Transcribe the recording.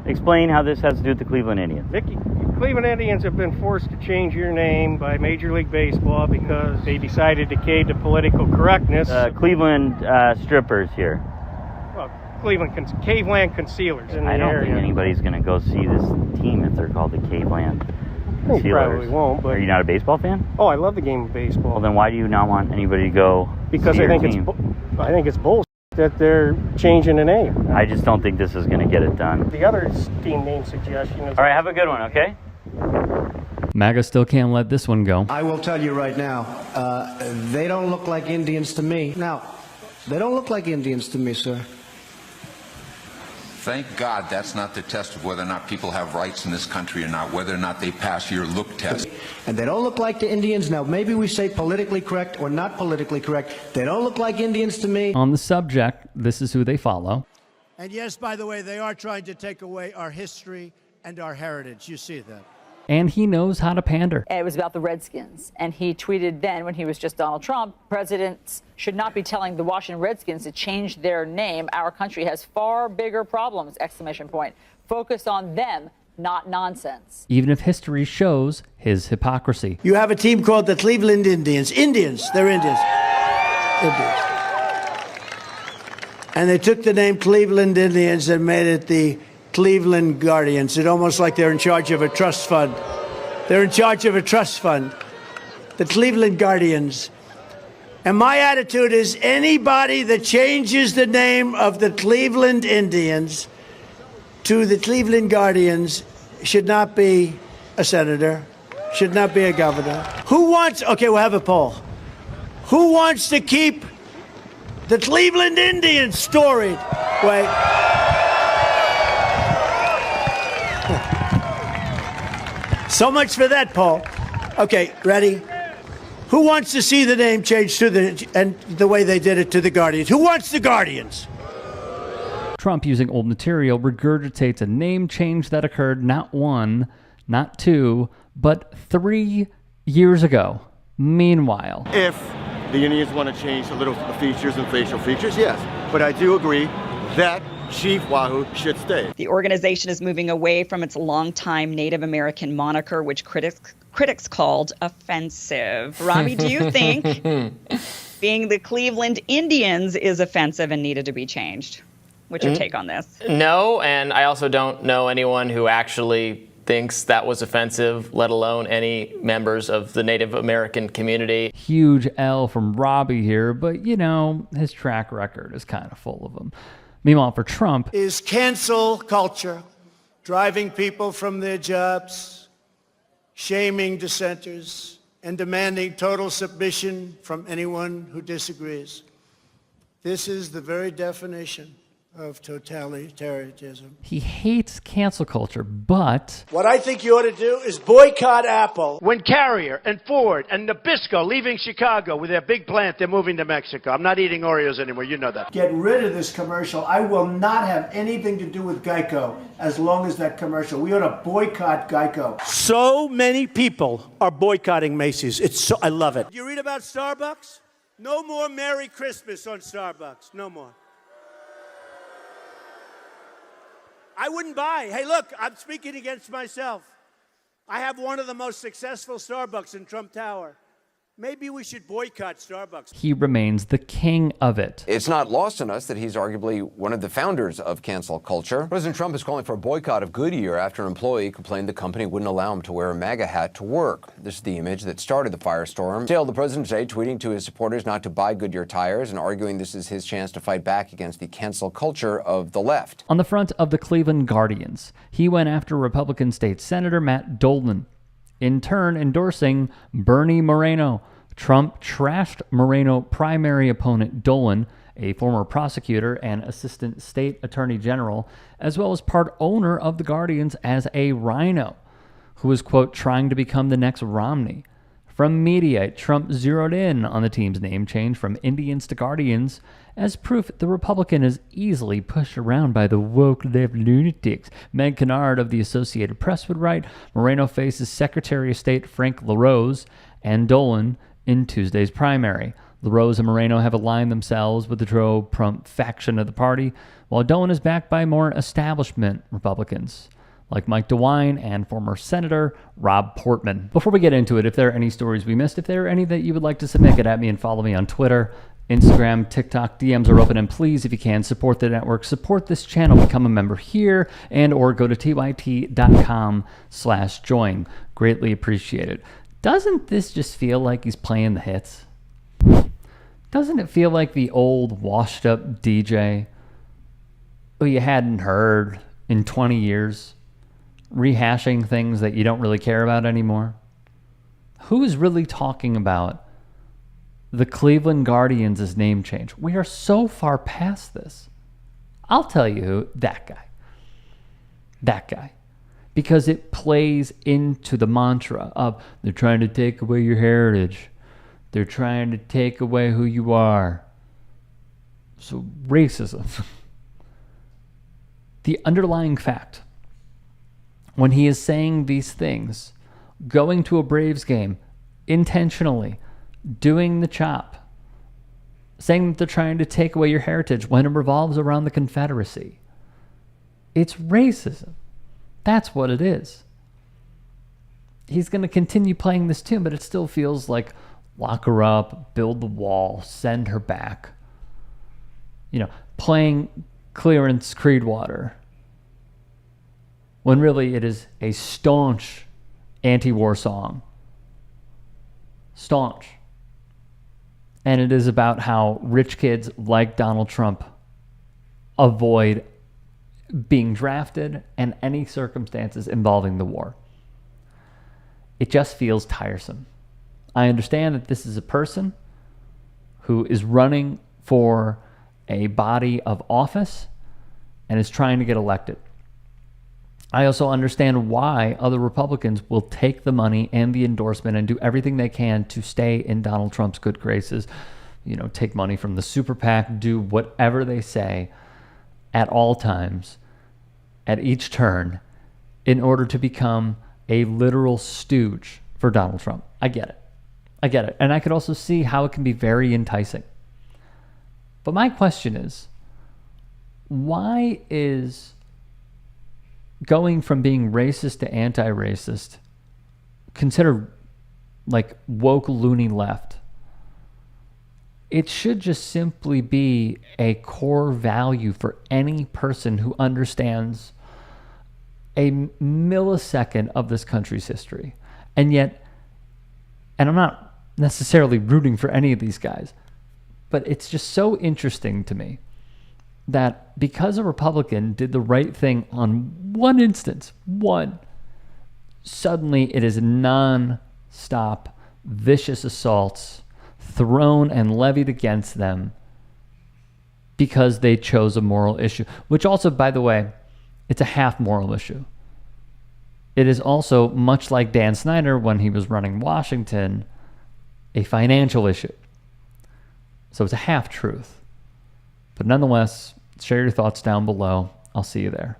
Explain how this has to do with the Cleveland Indians. Cleveland Indians have been forced to change your name by Major League Baseball because they decided to cave to political correctness. Cleveland strippers here. Well, Caveland Concealers in the area. I don't think anybody's going to go see this team if they're called the Caveland Concealers. They probably won't, but... Are you not a baseball fan? Oh, I love the game of baseball. Well, then why do you not want anybody to go because see I think your team? I think it's bullshit that they're changing the name. I just don't think this is going to get it done. The other team name suggestion is... All right, have a good one, okay? MAGA still can't let this one go. I will tell you right now, they don't look like Indians to me. Now, they don't look like Indians to me, sir. Thank God that's not the test of whether or not people have rights in this country or not, whether or not they pass your look test. And they don't look like the Indians. Now, maybe we say politically correct or not politically correct. They don't look like Indians to me. On the subject, this is who they follow. And yes, by the way, they are trying to take away our history and our heritage. You see that. And he knows how to pander. It was about the Redskins. And he tweeted then, when he was just Donald Trump, presidents should not be telling the Washington Redskins to change their name. Our country has far bigger problems, exclamation point. Focus on them, not nonsense. Even if history shows his hypocrisy. You have a team called the Cleveland Indians. Indians. They're Indians. Indians. And they took the name Cleveland Indians and made it the Cleveland Guardians. It's almost like they're in charge of a trust fund. They're in charge of a trust fund. The Cleveland Guardians. And my attitude is anybody that changes the name of the Cleveland Indians to the Cleveland Guardians should not be a senator, should not be a governor. Who wants, okay, we'll have a poll. Who wants to keep the Cleveland Indians storied? Wait. So much for that, Paul. Okay, ready? Who wants to see the name changed to the way they did it to the Guardians? Who wants the Guardians? Trump, using old material, regurgitates a name change that occurred not 1, not 2, but 3 years ago. Meanwhile, if the Indians want to change the little features and facial features, yes. But I do agree that Chief Wahoo should stay. The organization is moving away from its longtime Native American moniker, which critics called offensive. Rami, do you think being the Cleveland Indians is offensive and needed to be changed? What's your take on this? No, and I also don't know anyone who actually thinks that was offensive, let alone any members of the Native American community. Huge L from Robbie here, but you know, his track record is kind of full of them. Meanwhile, for Trump, is cancel culture, driving people from their jobs, shaming dissenters, and demanding total submission from anyone who disagrees. This is the very definition of totalitarianism. He hates cancel culture, but what I think you ought to do is boycott Apple. When Carrier and Ford and Nabisco leaving Chicago with their big plant, they're moving to Mexico. I'm not eating Oreos anymore, you know that. Get rid of this commercial. I will not have anything to do with Geico as long as that commercial. We ought to boycott Geico. So many people are boycotting Macy's. I love it. You read about Starbucks? No more Merry Christmas on Starbucks. No more. I wouldn't buy. Hey, look, I'm speaking against myself. I have one of the most successful Starbucks in Trump Tower. Maybe we should boycott Starbucks. He remains the king of it. It's not lost on us that he's arguably one of the founders of cancel culture. President Trump is calling for a boycott of Goodyear after an employee complained the company wouldn't allow him to wear a MAGA hat to work. This is the image that started the firestorm. Still, the president today tweeting to his supporters not to buy Goodyear tires and arguing this is his chance to fight back against the cancel culture of the left. On the front of the Cleveland Guardians, he went after Republican State Senator Matt Dolan, in turn endorsing Bernie Moreno. Trump trashed Moreno primary opponent Dolan, a former prosecutor and assistant state attorney general, as well as part owner of the Guardians as a rhino, who was, quote, trying to become the next Romney. From Mediaite, Trump zeroed in on the team's name change from Indians to Guardians as proof the Republican is easily pushed around by the woke left lunatics. Meg Kennard of the Associated Press would write, Moreno faces Secretary of State Frank LaRose and Dolan in Tuesday's primary. LaRose and Moreno have aligned themselves with the Trump faction of the party, while Dolan is backed by more establishment Republicans, like Mike DeWine and former Senator Rob Portman. Before we get into it, if there are any stories we missed, if there are any that you would like to submit, get at me and follow me on Twitter, Instagram, TikTok. DMs are open, and please, if you can, support the network, support this channel, become a member here, and or go to tyt.com/join. Greatly appreciated. Doesn't this just feel like he's playing the hits? Doesn't it feel like the old washed up DJ who you hadn't heard in 20 years, rehashing things that you don't really care about anymore? Who is really talking about the Cleveland Guardians' name change? We are so far past this. I'll tell you who, that guy. That guy. Because it plays into the mantra of they're trying to take away your heritage. They're trying to take away who you are. So racism. The underlying fact, when he is saying these things, going to a Braves game intentionally, doing the chop, saying that they're trying to take away your heritage when it revolves around the Confederacy, it's racism. That's what it is. He's going to continue playing this tune, but it still feels like lock her up, build the wall, send her back. You know, playing Clearance Creedwater, when really it is a staunch anti-war song. Staunch. And it is about how rich kids like Donald Trump avoid being drafted and any circumstances involving the war. It just feels tiresome. I understand that this is a person who is running for a body of office and is trying to get elected. I also understand why other Republicans will take the money and the endorsement and do everything they can to stay in Donald Trump's good graces. You know, take money from the super PAC, do whatever they say at all times, at each turn, in order to become a literal stooge for Donald Trump. I get it. I get it. And I could also see how it can be very enticing. But my question is, why is going from being racist to anti-racist considered like woke loony left? It should just simply be a core value for any person who understands a millisecond of this country's history. And yet, and I'm not necessarily rooting for any of these guys, but it's just so interesting to me that because a Republican did the right thing on one instance, suddenly it is non-stop, vicious assaults thrown and levied against them because they chose a moral issue, which also, by the way, it's a half moral issue. It is also, much like Dan Snyder when he was running Washington, a financial issue. So it's a half truth. But nonetheless, share your thoughts down below. I'll see you there.